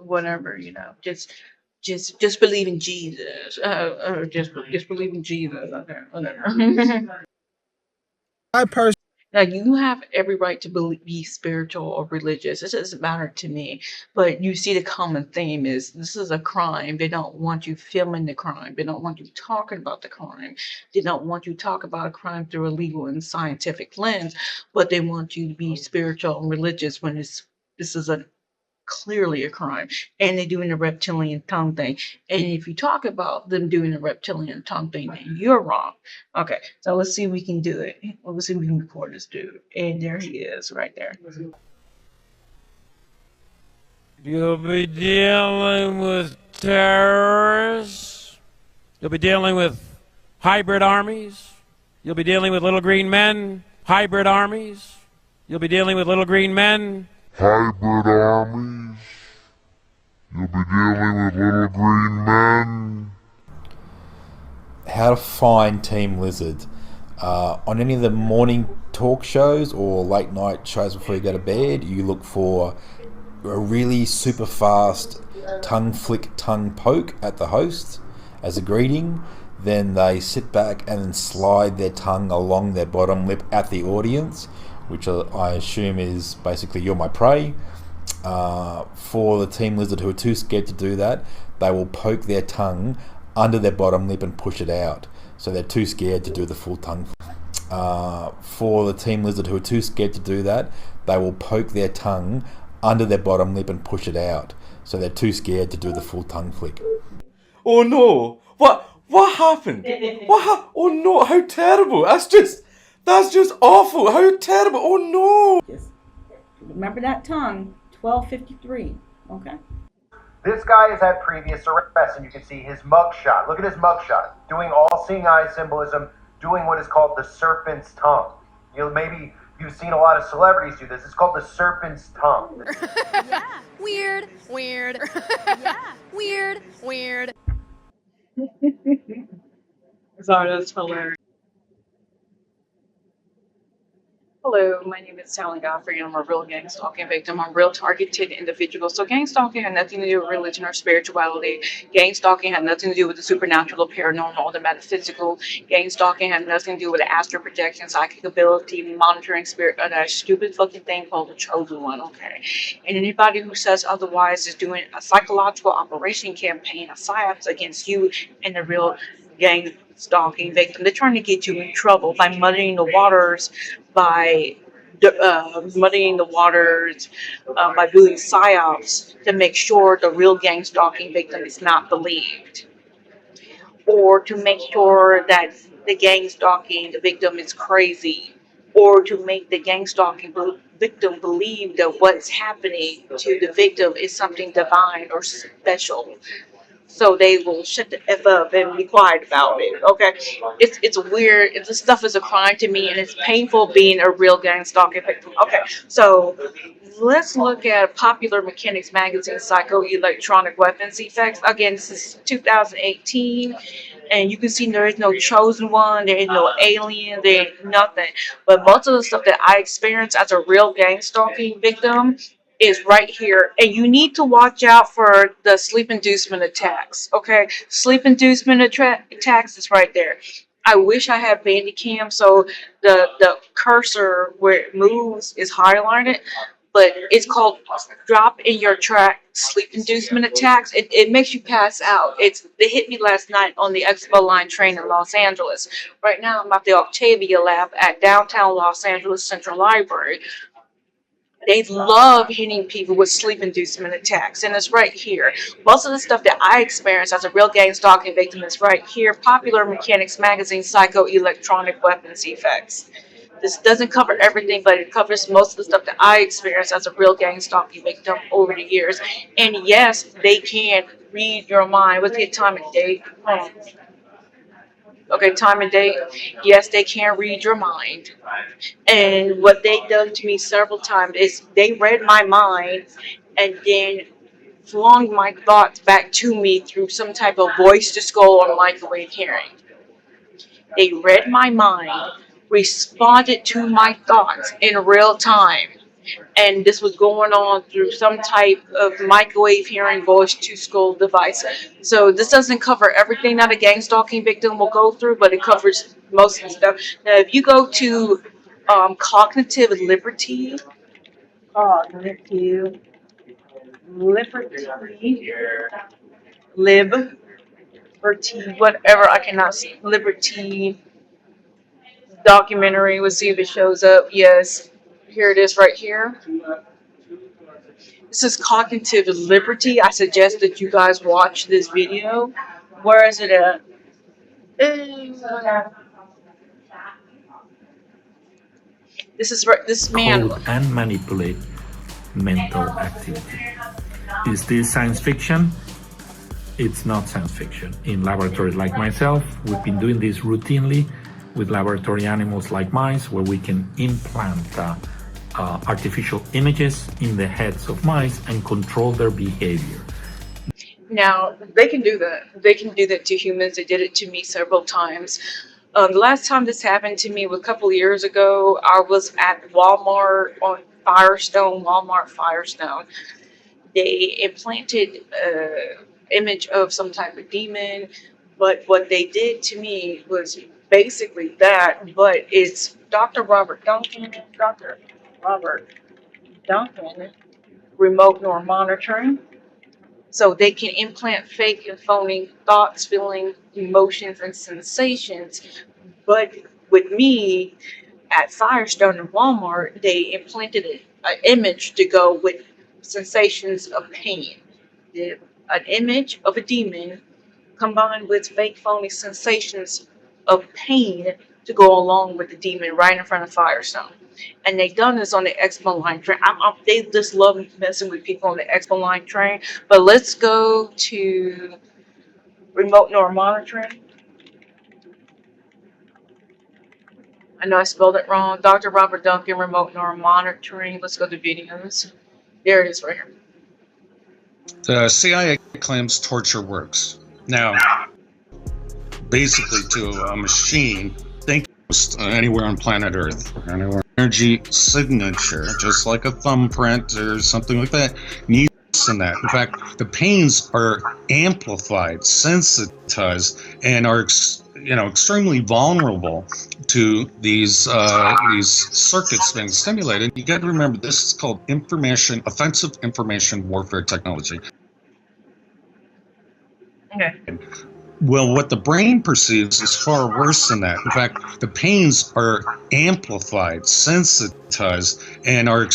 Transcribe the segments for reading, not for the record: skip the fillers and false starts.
whatever, just believe in Jesus. Just believe in Jesus. Okay, whatever. I personally Now you have every right to be spiritual or religious. It doesn't matter to me. But you see, the common theme is this is a crime. They don't want you filming the crime. They don't want you talking about the crime. They don't want you to talk about a crime through a legal and scientific lens. But they want you to be spiritual and religious when this is a clearly a crime. And they're doing the reptilian tongue thing. And if you talk about them doing the reptilian tongue thing, then you're wrong. Okay, so let's see if we can do it. Let's see if we can record this dude. And there he is, right there. You'll be dealing with terrorists. You'll be dealing with hybrid armies. You'll be dealing with little green men, hybrid armies. You'll be dealing with little green men, hybrid armies. You'll be dealing with little green men. How to find Team Lizard. On any of the morning talk shows or late night shows before you go to bed, you look for a really super fast tongue flick, tongue poke at the host as a greeting. Then they sit back and slide their tongue along their bottom lip at the audience, which I assume is basically you're my prey. For the Team Lizard who are too scared to do that, they will poke their tongue under their bottom lip and push it out. So they're too scared to do the full tongue. For the Team Lizard who are too scared to do that, they will poke their tongue under their bottom lip and push it out. So they're too scared to do the full tongue flick. Oh no! What happened? Oh no! How terrible! That's just awful! How terrible! Oh no! Just remember that tongue. 1253. Okay. This guy has had previous arrests, and you can see his mugshot. Look at his mugshot. Doing all-seeing eye symbolism, doing what is called the serpent's tongue. Maybe you've seen a lot of celebrities do this. It's called the serpent's tongue. Yeah. Weird. Yeah. Weird. Sorry, that's hilarious. Hello, my name is Sally Godfrey, and I'm a real gang stalking victim. I'm a real targeted individual. So gang stalking had nothing to do with religion or spirituality. Gang stalking had nothing to do with the supernatural, paranormal, or the metaphysical. Gang stalking had nothing to do with astral projection, psychic ability, monitoring spirit, or that stupid fucking thing called the chosen one, okay? And anybody who says otherwise is doing a psychological operation campaign, a PSYOPS against you and the real gang stalking victim. They're trying to get you in trouble by muddying the waters, by doing psyops to make sure the real gang stalking victim is not believed, or to make sure that the gang stalking the victim is crazy, or to make the gang stalking victim believe that what's happening to the victim is something divine or special. So they will shut the F up and be quiet about it, okay? It's weird. This stuff is a crime to me, and it's painful being a real gang stalking victim. Okay, so let's look at popular mechanics magazine, Psycho-Electronic Weapons Effects. Again, this is 2018, and you can see there is no chosen one, there is no alien, there is nothing. But most of the stuff that I experienced as a real gang stalking victim is right here, and you need to watch out for the sleep inducement attacks. Okay, sleep inducement attacks is right there. I wish I had Bandicam so the cursor where it moves is highlighted, but it's called drop in your track sleep inducement attacks. It makes you pass out. They hit me last night on the Expo Line train in Los Angeles. Right now I'm at the Octavia lab at downtown Los Angeles Central Library. They love hitting people with sleep inducement attacks, and it's right here. Most of the stuff that I experienced as a real gang stalking victim is right here. Popular Mechanics Magazine, Psycho-Electronic Weapons Effects. This doesn't cover everything, but it covers most of the stuff that I experienced as a real gang stalking victim over the years. And yes, they can read your mind. What's the time and date? Okay, time and date. Yes, they can read your mind. And what they've done to me several times is they read my mind and then flung my thoughts back to me through some type of voice to skull or microwave hearing. They read my mind, responded to my thoughts in real time, and this was going on through some type of microwave hearing voice to skull device. So this doesn't cover everything that a gang stalking victim will go through, but it covers most of the stuff. Now, if you go to cognitive liberty, cognitive liberty, liberty, whatever, I cannot see, liberty documentary. Let's see if it shows up. Yes, here it is right here. This is cognitive liberty. I suggest that you guys watch this video. Where is it at? This is right. This man. Code and manipulate mental activity. Is this science fiction? It's not science fiction. In laboratories like myself, we've been doing this routinely with laboratory animals like mice, where we can implant artificial images in the heads of mice and control their behavior. Now, they can do that. They can do that to humans. They did it to me several times. The last time this happened to me was a couple of years ago. I was at Walmart on Walmart Firestone. They implanted an image of some type of demon, but what they did to me was basically that, but it's Dr. Robert Duncan, remote neuromonitoring. So they can implant fake and phony thoughts, feelings, emotions, and sensations. But with me at Firestone and Walmart, they implanted an image to go with sensations of pain. An image of a demon combined with fake phony sensations of pain to go along with the demon right in front of Firestone. And they done this on the Expo Line train. They just love messing with people on the Expo Line train. But let's go to remote neuromonitoring. I know I spelled it wrong. Dr. Robert Duncan, remote neuromonitoring. Let's go to videos. There it is right here. The CIA claims torture works. Now, basically, to a machine, think anywhere on planet Earth, anywhere. Energy signature, just like a thumbprint or something like that, needs in that. In fact, the pains are amplified, sensitized, and are extremely vulnerable to these circuits being stimulated. You got to remember, this is called offensive information warfare technology. Okay. Well, what the brain perceives is far worse than that. In fact, the pains are amplified, sensitized, and are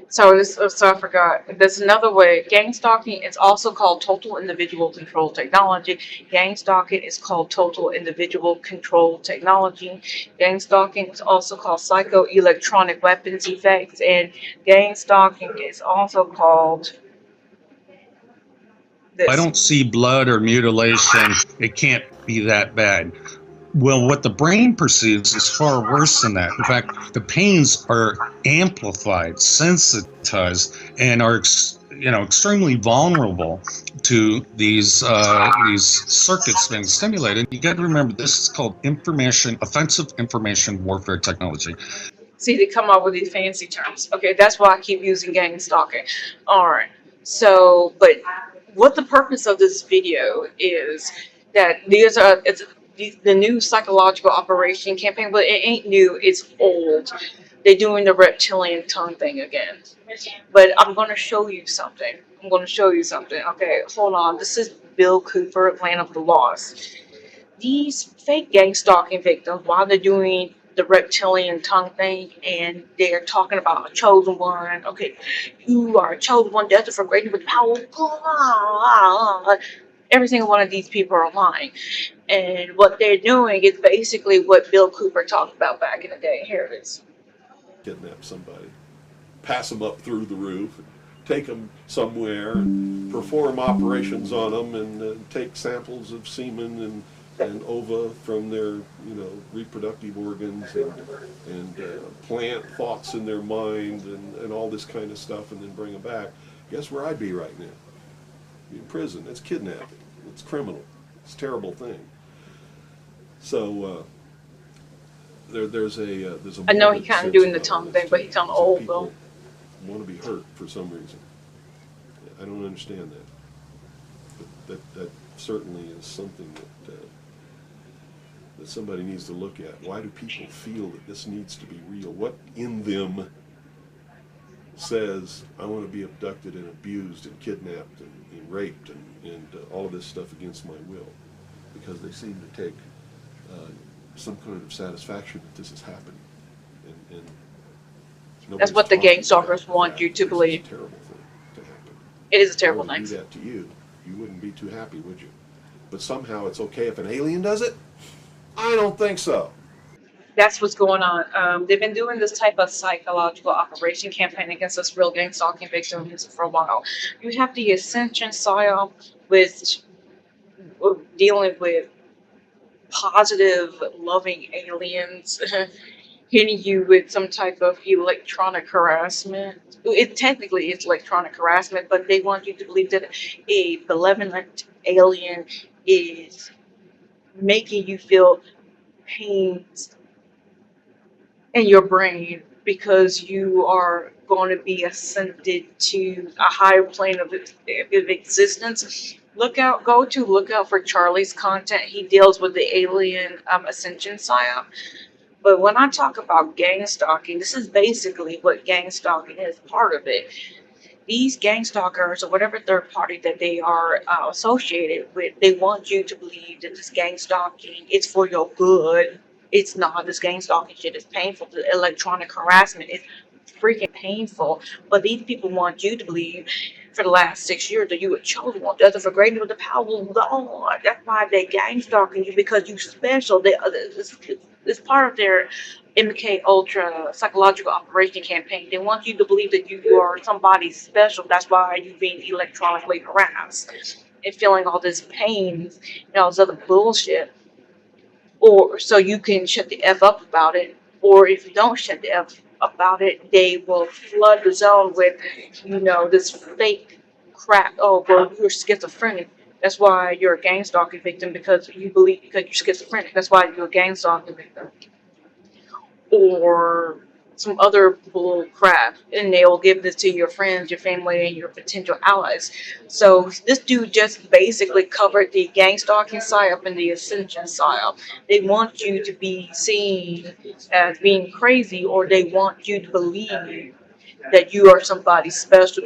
so I forgot. There's another way. Gang stalking is also called total individual control technology. Gang stalking is called total individual control technology. Gang stalking is also called psychoelectronic weapons effects, and gang stalking is also called this. I don't see blood or mutilation. It can't be that bad. Well, what the brain perceives is far worse than that. In fact, the pains are amplified, sensitized, and are extremely vulnerable to these circuits being stimulated. You got to remember, this is called offensive information warfare technology. See, they come up with these fancy terms. Okay, that's why I keep using gang stalking. All right. So, but what the purpose of this video is that it's the new psychological operation campaign, but it ain't new, it's old. They're doing the reptilian tongue thing again. But I'm going to show you something. Okay, hold on. This is Bill Cooper, Land of the Lost. These fake gang stalking victims, while they're doing the reptilian tongue thing, and they're talking about a chosen one. Okay, you are a chosen one, destined for greatness with power. Every single one of these people are lying. And what they're doing is basically what Bill Cooper talked about back in the day. Here it is. Kidnap somebody, pass them up through the roof, take them somewhere, and perform operations on them, and take samples of semen and ova from their reproductive organs, and plant thoughts in their mind, and all this kind of stuff, and then bring them back. Guess where I'd be right now? In prison. That's kidnapping. It's criminal. It's a terrible thing. So there's a I know he kind of doing the tongue thing, but he sounds old though. want to be hurt for some reason. I don't understand that. But that certainly is something that somebody needs to look at. Why do people feel that this needs to be real? What in them says, I want to be abducted and abused and kidnapped and raped and all of this stuff against my will? Because they seem to take some kind of satisfaction that this is happening. And That's what the gang stalkers want you to believe. It's a terrible thing to happen. It is a terrible If I thing. would do that to you, you wouldn't be too happy, would you? But somehow it's okay if an alien does it? I don't think so. That's what's going on. They've been doing this type of psychological operation campaign against us real gang stalking victims for a while. You have the Ascension psyop with dealing with positive, loving aliens hitting you with some type of electronic harassment. It technically is electronic harassment, but they want you to believe that a benevolent alien is making you feel pains in your brain because you are going to be ascended to a higher plane of existence. Look out for Charlie's content. He deals with the alien ascension psyop. But when I talk about gang stalking, this is basically what gang stalking is, part of it. These gang stalkers, or whatever third party that they are associated with, they want you to believe that this gang stalking is for your good. It's not. This gang stalking shit is painful. The electronic harassment is freaking painful. But these people want you to believe for the last 6 years that you were chosen one. That's for greater with the power of God. That's why they gang stalking you, because you special. It's part of their MK Ultra psychological operation campaign. They want you to believe that you are somebody special. That's why you're being electronically harassed and feeling all this pain and all this other bullshit. Or so you can shut the F up about it. Or if you don't shut the F about it, they will flood the zone with, this fake crap. Oh, well, you're schizophrenic. That's why you're a gang stalking victim, because you believe because you're schizophrenic. That's why you're a gang stalking victim. Or some other bull crap, and they'll give this to your friends, your family, and your potential allies. So this dude just basically covered the gang stalking psyop and the ascension psyop. They want you to be seen as being crazy, or they want you to believe that you are somebody special.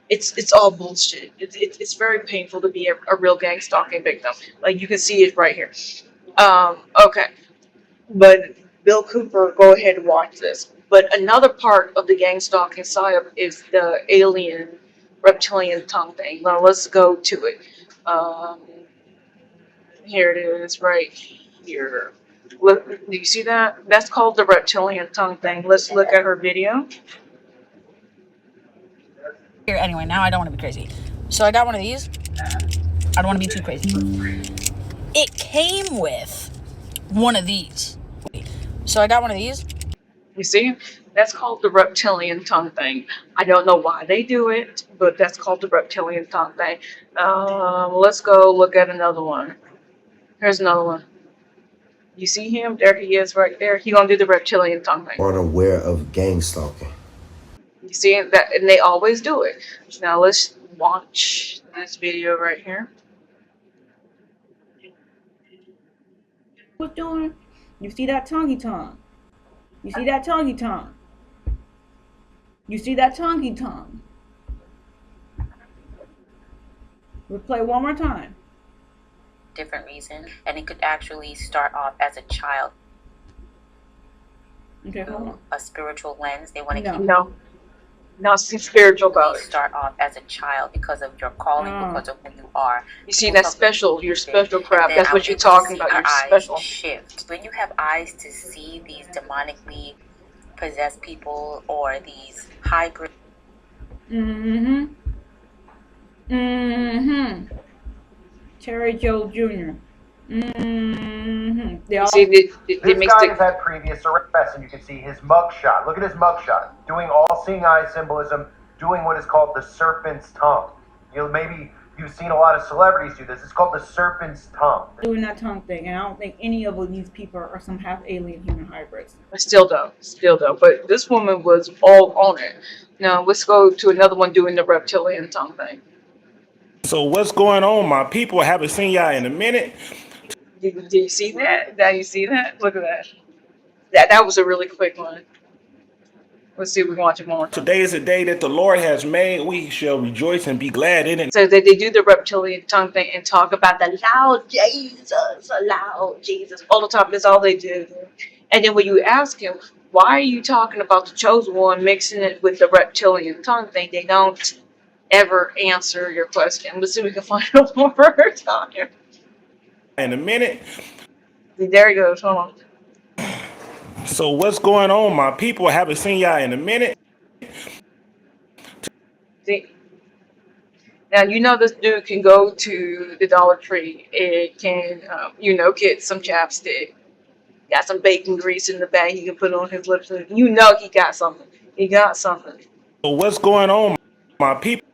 It's all bullshit. It's very painful to be a real gang stalking victim. Like, you can see it right here. Okay. But Bill Cooper, go ahead and watch this. But another part of the gang stalking psyop is the alien reptilian tongue thing. Now let's go to it. Here it is, right here. Look, do you see that? That's called the reptilian tongue thing. Let's look at her video. Here, anyway, now I don't want to be crazy. So I got one of these. I don't want to be too crazy. It came with one of these. So I got one of these. You see? That's called the reptilian tongue thing. I don't know why they do it, but that's called the reptilian tongue thing. Let's go look at another one. Here's another one. You see him? There he is right there. He gonna do the reptilian tongue thing. Unaware of gang stalking. You see that, and they always do it. Now let's watch this video right here. What's doing? You see that tonguey tongue? You see that tonguey tongue? You see that tonguey tongue? We'll play one more time. Different reason, and it could actually start off as a child. Okay, hold on. A spiritual lens. They want to keep. No. Not spiritual about it. Start off as a child because of your calling, because of who you are. You see, that's special. You're special crap. That's what you're talking about. You're special. Shift. When you have eyes to see these demonically possessed people or these hybrid. Terry Joe Jr. They see, this guy has had previous arrests, and you can see his mugshot. Look at his mugshot. Doing all seeing eye symbolism, doing what is called the serpent's tongue. You've you've seen a lot of celebrities do this. It's called the serpent's tongue. Doing that tongue thing, and I don't think any of these people are some half alien human hybrids. Still don't. But this woman was all on it. Now let's go to another one doing the reptilian tongue thing. So what's going on, my people? I haven't seen y'all in a minute. Did you see that? Now you see that? Look at that. That was a really quick one. Let's see if we can watch it more. Today is a day that the Lord has made. We shall rejoice and be glad in it. So they do the reptilian tongue thing and talk about the loud Jesus all the time. That's all they do. And then when you ask him, why are you talking about the chosen one, mixing it with the reptilian tongue thing, they don't ever answer your question. Let's see if we can find a more time here. In a minute. There he goes. Hold on. So what's going on, my people? I haven't seen y'all in a minute. See? Now, you know this dude can go to the Dollar Tree and can, get some chapstick. Got some bacon grease in the bag he can put on his lips. You know he got something. He got something. So what's going on, my people?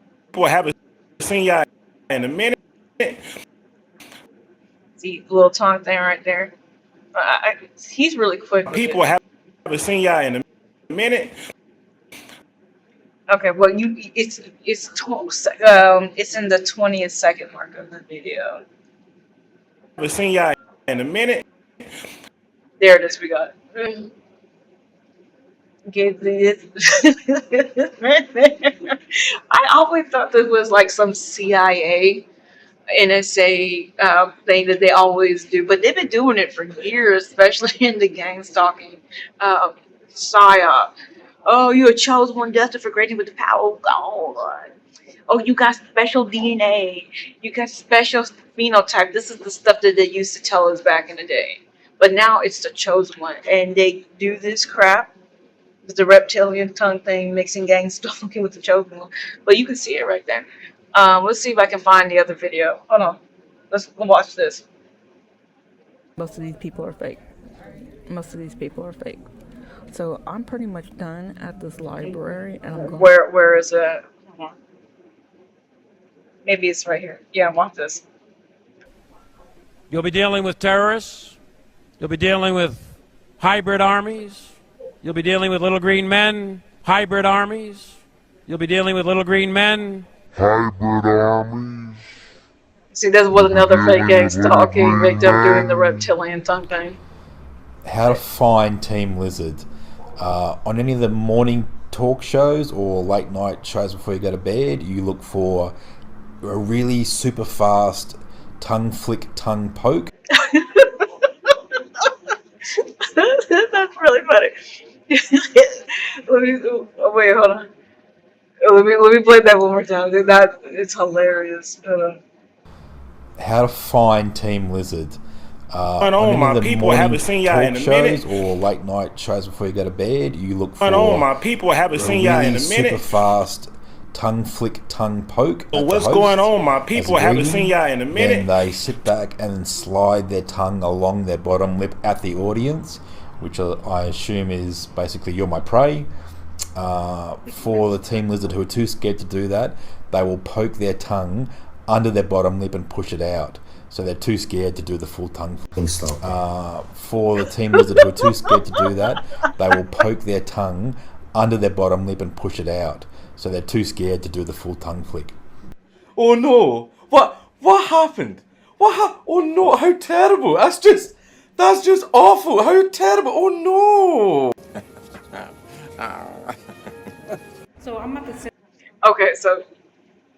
I haven't seen y'all in a minute. See, little tongue thing right there. He's really quick. People haven't seen y'all in a minute. Okay, well, it's in the 20th second mark of the video. Haven't seen y'all in a minute. There it is. We got it. Get this. I always thought this was like some CIA, NSA thing that they always do, but they've been doing it for years, especially in the gang stalking psyop. Oh, you're a chosen one destined for greatness with the power of God. Oh, you got special DNA. You got special phenotype. This is the stuff that they used to tell us back in the day. But now it's the chosen one. And they do this crap. It's the reptilian tongue thing, mixing gang stalking with the chosen one. But you can see it right there. Let's see if I can find the other video. Hold on. Let's watch this. Most of these people are fake. So I'm pretty much done at this library, and I'm going. Where is it? Maybe it's right here. Yeah, watch this. You'll be dealing with terrorists. You'll be dealing with hybrid armies. You'll be dealing with little green men, hybrid armies. You'll be dealing with little green men. Hybrid armies. See, this was another fake gang stalking victim doing the reptilian tongue thing. How to find Team Lizard. On any of the morning talk shows or late night shows before you go to bed, you look for a really super fast tongue flick, tongue poke. That's really funny. Wait, hold on. Let me play that one more time. It's hilarious. How to find Team Lizard. On any my of the people, I haven't seen y'all in a minute. shows or late night shows before you go to bed, you look for my people, I haven't seen y'all in a minute. Super fast tongue flick, tongue poke. So what's going on, my people? I haven't seen y'all in a minute. Then they sit back and slide their tongue along their bottom lip at the audience, which I assume is basically you're my prey. For the Team Lizard who are too scared to do that, they will poke their tongue under their bottom lip and push it out. So they're too scared to do the full tongue flick. For the Team Lizard who are too scared to do that, they will poke their tongue under their bottom lip and push it out. So they're too scared to do the full tongue flick. Oh no! What happened? Oh no! How terrible! That's just awful! How terrible! Oh no! So I'm about to say. Okay, so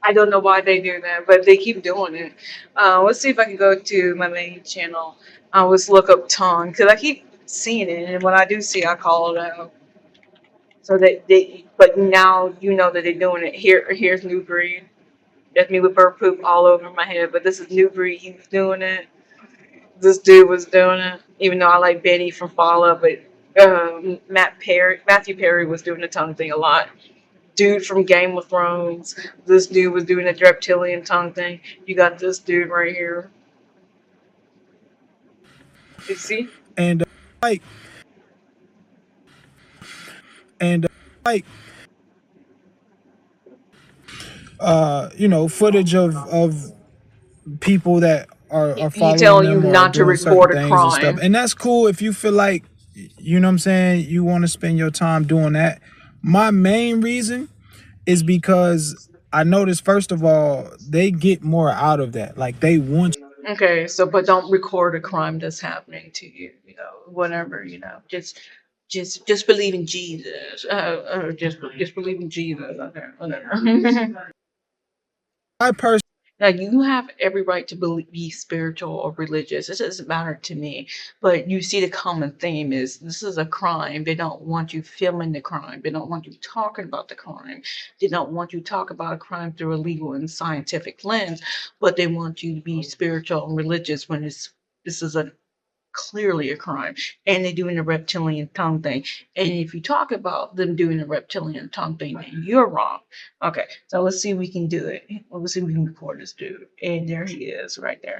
I don't know why they do that, but they keep doing it. Let's see if I can go to my main channel. Let's look up tongue, because I keep seeing it, and when I do see it, I call it out. So but now you know that they're doing it. Here's New Breed. That's me with bird poop all over my head, but this is New Breed. He was doing it. This dude was doing it, even though I like Betty from Fall Out, but Matthew Perry was doing the tongue thing a lot. Dude from Game of Thrones, this dude was doing the reptilian tongue thing. You got this dude right here. You see? And like footage of people that are He following telling you them or not to doing certain record a things and stuff. crime. And that's cool if you feel like, you know what I'm saying, you want to spend your time doing that. My main reason is because I noticed, first of all, they get more out of that. Like, they want Okay, so but don't record a crime that's happening to you. Whatever. Just believe in Jesus. Just believe in Jesus. Okay, whatever. I personally. Now you have every right to be spiritual or religious. It doesn't matter to me. But you see, the common theme is this is a crime. They don't want you filming the crime. They don't want you talking about the crime. They don't want you to talk about a crime through a legal and scientific lens. But they want you to be spiritual and religious when this is a clearly a crime. And they're doing the reptilian tongue thing. And if you talk about them doing the reptilian tongue thing, then you're wrong. Okay, so let's see if we can do it. Let's see if we can record this dude. And there he is right there.